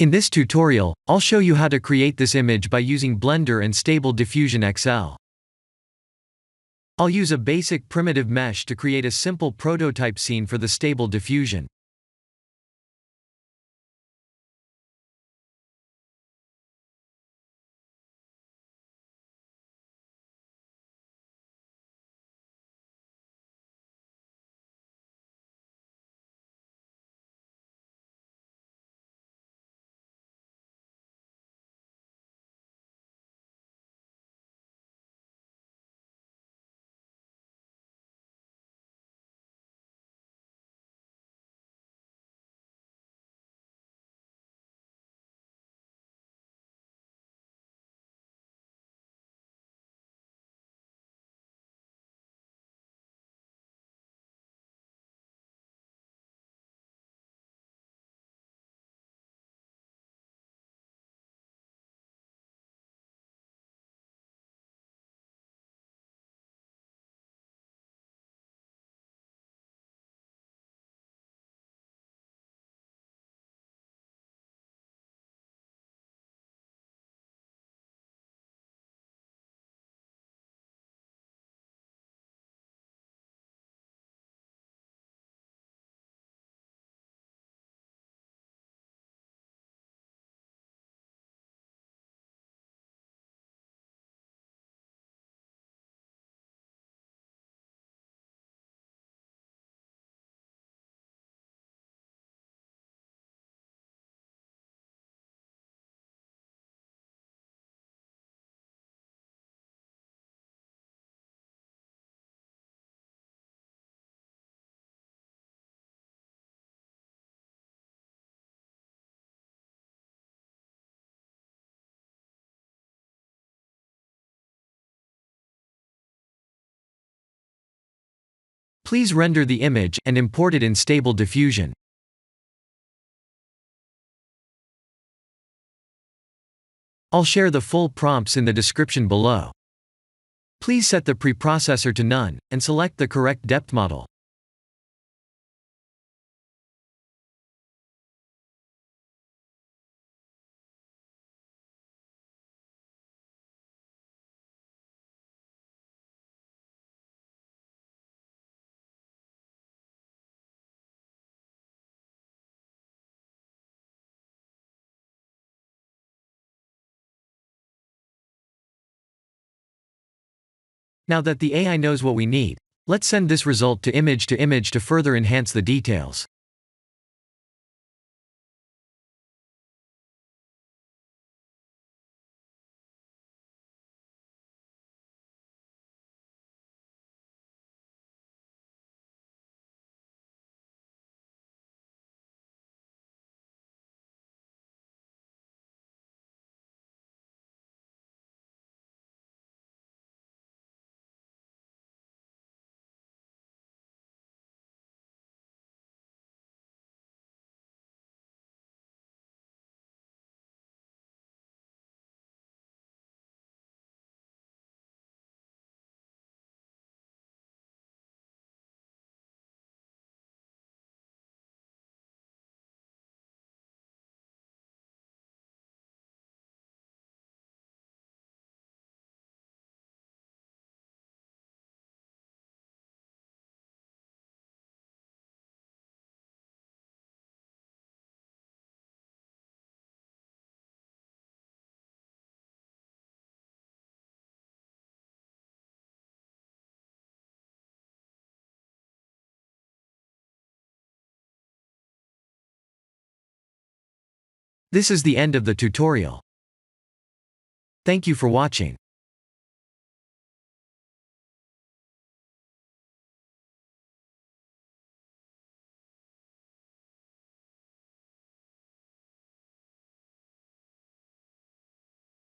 In this tutorial, I'll show you how to create this image by using Blender and Stable Diffusion XL. I'll use a basic primitive mesh to create a simple prototype scene for the Stable Diffusion. Please render the image and import it in Stable Diffusion. I'll share the full prompts in the description below. Please set the preprocessor to none, and select the correct depth model. Now that the AI knows what we need, let's send this result to image to further enhance the details. This is the end of the tutorial. Thank you for watching.